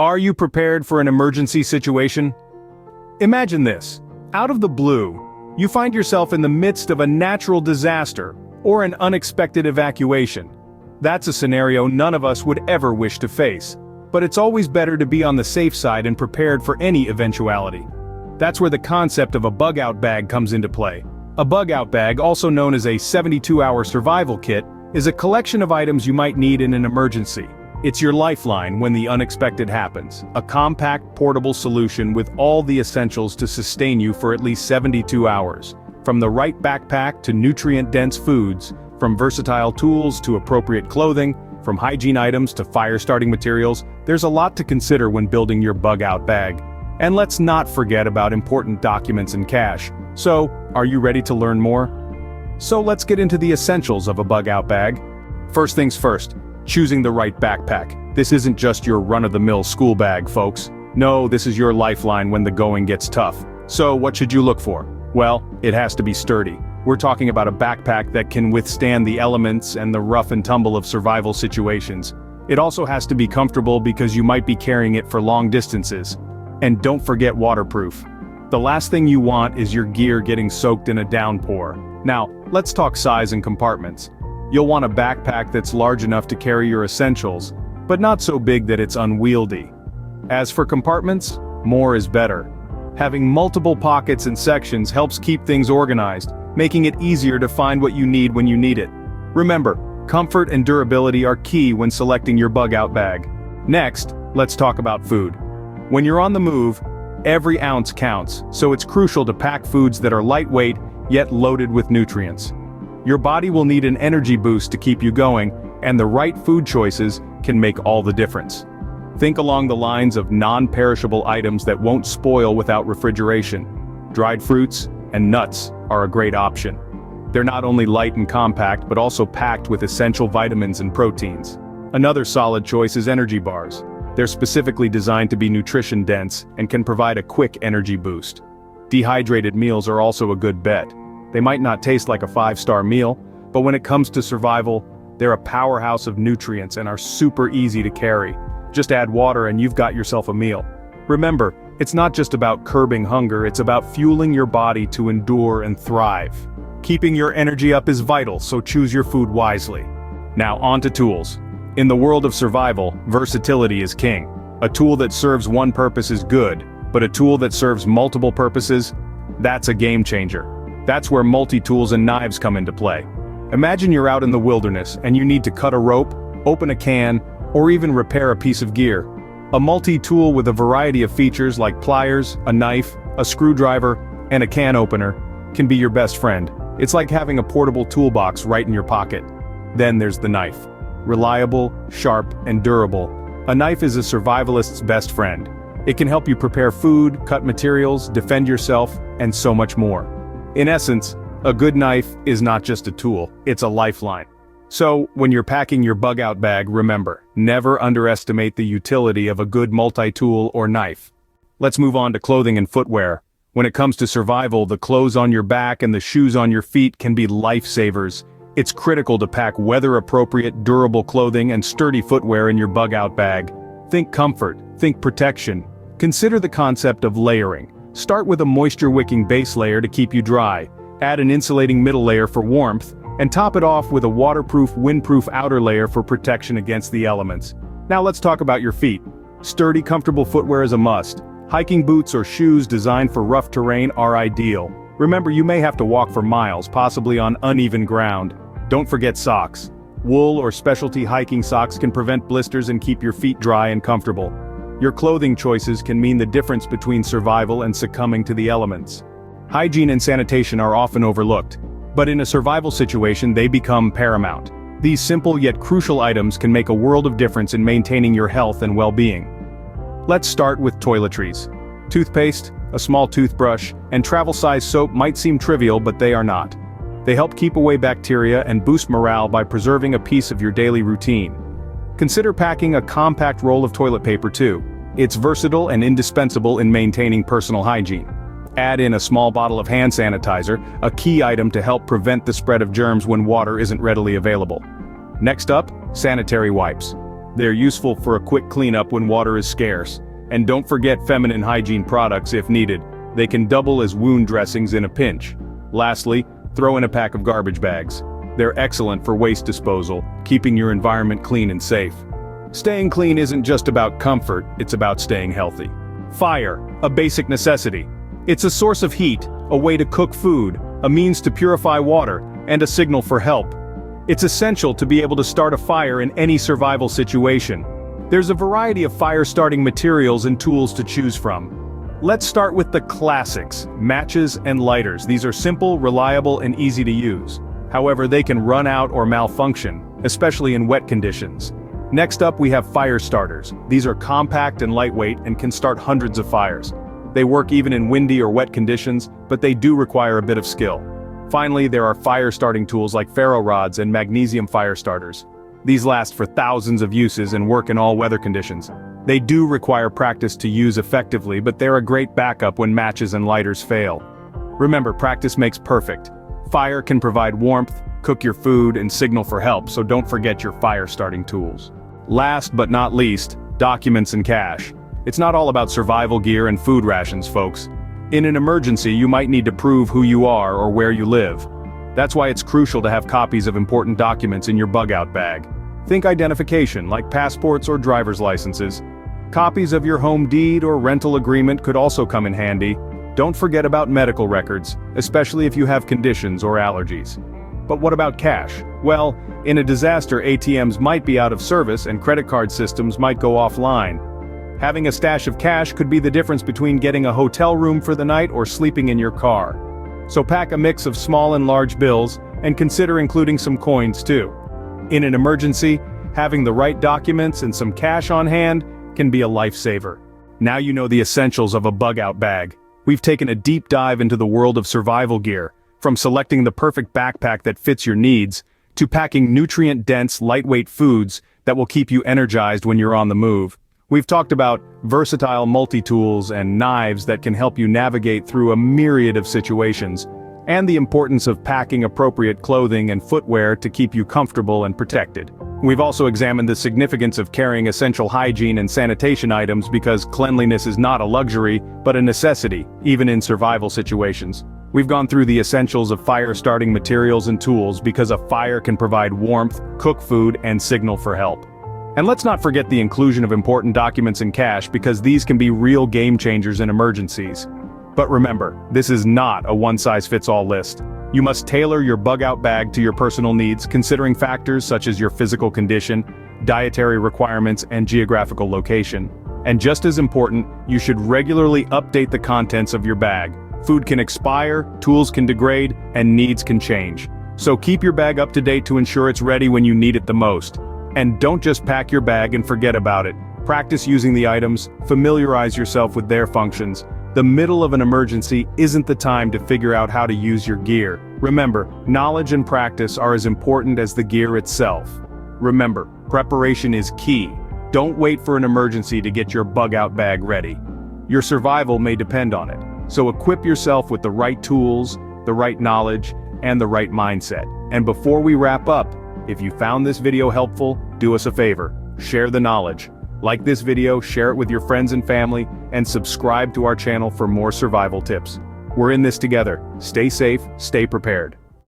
Are you prepared for an emergency situation? Imagine this. Out of the blue, you find yourself in the midst of a natural disaster or an unexpected evacuation. That's a scenario none of us would ever wish to face, but it's always better to be on the safe side and prepared for any eventuality. That's where the concept of a bug-out bag comes into play. A bug-out bag, also known as a 72-hour survival kit, is a collection of items you might need in an emergency. It's your lifeline when the unexpected happens, a compact, portable solution with all the essentials to sustain you for at least 72 hours. From the right backpack to nutrient-dense foods, from versatile tools to appropriate clothing, from hygiene items to fire-starting materials, there's a lot to consider when building your bug-out bag. And let's not forget about important documents and cash. So, are you ready to learn more? So let's get into the essentials of a bug-out bag. First things first. Choosing the right backpack. This isn't just your run-of-the-mill school bag, folks. No, this is your lifeline when the going gets tough. So what should you look for? Well, it has to be sturdy. We're talking about a backpack that can withstand the elements and the rough and tumble of survival situations. It also has to be comfortable because you might be carrying it for long distances. And don't forget waterproof. The last thing you want is your gear getting soaked in a downpour. Now, let's talk size and compartments. You'll want a backpack that's large enough to carry your essentials, but not so big that it's unwieldy. As for compartments, more is better. Having multiple pockets and sections helps keep things organized, making it easier to find what you need when you need it. Remember, comfort and durability are key when selecting your bug-out bag. Next, let's talk about food. When you're on the move, every ounce counts, so it's crucial to pack foods that are lightweight, yet loaded with nutrients. Your body will need an energy boost to keep you going, and the right food choices can make all the difference. Think along the lines of non-perishable items that won't spoil without refrigeration. Dried fruits and nuts are a great option. They're not only light and compact, but also packed with essential vitamins and proteins. Another solid choice is energy bars. They're specifically designed to be nutrition-dense and can provide a quick energy boost. Dehydrated meals are also a good bet. They might not taste like a 5-star meal, but when it comes to survival, they're a powerhouse of nutrients and are super easy to carry. Just add water and you've got yourself a meal. Remember, it's not just about curbing hunger, it's about fueling your body to endure and thrive. Keeping your energy up is vital, so choose your food wisely. Now on to tools. In the world of survival, versatility is king. A tool that serves one purpose is good, but a tool that serves multiple purposes? That's a game changer. That's where multi-tools and knives come into play. Imagine you're out in the wilderness and you need to cut a rope, open a can, or even repair a piece of gear. A multi-tool with a variety of features like pliers, a knife, a screwdriver, and a can opener can be your best friend. It's like having a portable toolbox right in your pocket. Then there's the knife. Reliable, sharp, and durable. A knife is a survivalist's best friend. It can help you prepare food, cut materials, defend yourself, and so much more. In essence, a good knife is not just a tool, it's a lifeline. So, when you're packing your bug-out bag, remember, never underestimate the utility of a good multi-tool or knife. Let's move on to clothing and footwear. When it comes to survival, the clothes on your back and the shoes on your feet can be lifesavers. It's critical to pack weather-appropriate, durable clothing and sturdy footwear in your bug-out bag. Think comfort, think protection. Consider the concept of layering. Start with a moisture-wicking base layer to keep you dry, add an insulating middle layer for warmth, and top it off with a waterproof, windproof outer layer for protection against the elements. Now let's talk about your feet. Sturdy, comfortable footwear is a must. Hiking boots or shoes designed for rough terrain are ideal. Remember, you may have to walk for miles, possibly on uneven ground. Don't forget socks. Wool or specialty hiking socks can prevent blisters and keep your feet dry and comfortable. Your clothing choices can mean the difference between survival and succumbing to the elements. Hygiene and sanitation are often overlooked, but in a survival situation they become paramount. These simple yet crucial items can make a world of difference in maintaining your health and well-being. Let's start with toiletries. Toothpaste, a small toothbrush, and travel-size soap might seem trivial, but they are not. They help keep away bacteria and boost morale by preserving a piece of your daily routine. Consider packing a compact roll of toilet paper too. It's versatile and indispensable in maintaining personal hygiene. Add in a small bottle of hand sanitizer, a key item to help prevent the spread of germs when water isn't readily available. Next up, sanitary wipes. They're useful for a quick cleanup when water is scarce. And don't forget feminine hygiene products if needed. They can double as wound dressings in a pinch. Lastly, throw in a pack of garbage bags. They're excellent for waste disposal, keeping your environment clean and safe. Staying clean isn't just about comfort, it's about staying healthy. Fire, a basic necessity. It's a source of heat, a way to cook food, a means to purify water, and a signal for help. It's essential to be able to start a fire in any survival situation. There's a variety of fire-starting materials and tools to choose from. Let's start with the classics, matches and lighters. These are simple, reliable, and easy to use. However, they can run out or malfunction, especially in wet conditions. Next up, we have fire starters. These are compact and lightweight and can start hundreds of fires. They work even in windy or wet conditions, but they do require a bit of skill. Finally, there are fire-starting tools like ferro rods and magnesium fire starters. These last for thousands of uses and work in all weather conditions. They do require practice to use effectively, but they're a great backup when matches and lighters fail. Remember, practice makes perfect. Fire can provide warmth, cook your food, and signal for help, so don't forget your fire-starting tools. Last but not least, documents and cash. It's not all about survival gear and food rations, folks. In an emergency, you might need to prove who you are or where you live. That's why it's crucial to have copies of important documents in your bug-out bag. Think identification, like passports or driver's licenses. Copies of your home deed or rental agreement could also come in handy. Don't forget about medical records, especially if you have conditions or allergies. But what about cash? Well, in a disaster, ATMs might be out of service and credit card systems might go offline. Having a stash of cash could be the difference between getting a hotel room for the night or sleeping in your car. So pack a mix of small and large bills, and consider including some coins too. In an emergency, having the right documents and some cash on hand can be a lifesaver. Now you know the essentials of a bug-out bag. We've taken a deep dive into the world of survival gear, from selecting the perfect backpack that fits your needs, to packing nutrient-dense, lightweight foods that will keep you energized when you're on the move. We've talked about versatile multi-tools and knives that can help you navigate through a myriad of situations, and the importance of packing appropriate clothing and footwear to keep you comfortable and protected. We've also examined the significance of carrying essential hygiene and sanitation items because cleanliness is not a luxury, but a necessity, even in survival situations. We've gone through the essentials of fire-starting materials and tools because a fire can provide warmth, cook food, and signal for help. And let's not forget the inclusion of important documents and cash because these can be real game changers in emergencies. But remember, this is not a one-size-fits-all list. You must tailor your bug-out bag to your personal needs, considering factors such as your physical condition, dietary requirements, and geographical location. And just as important, you should regularly update the contents of your bag. Food can expire, tools can degrade, and needs can change. So keep your bag up to date to ensure it's ready when you need it the most. And don't just pack your bag and forget about it. Practice using the items, familiarize yourself with their functions. The middle of an emergency isn't the time to figure out how to use your gear. Remember, knowledge and practice are as important as the gear itself. Remember, preparation is key. Don't wait for an emergency to get your bug-out bag ready. Your survival may depend on it. So equip yourself with the right tools, the right knowledge, and the right mindset. And before we wrap up, if you found this video helpful, do us a favor, share the knowledge. Like this video, share it with your friends and family, and subscribe to our channel for more survival tips. We're in this together. Stay safe, stay prepared.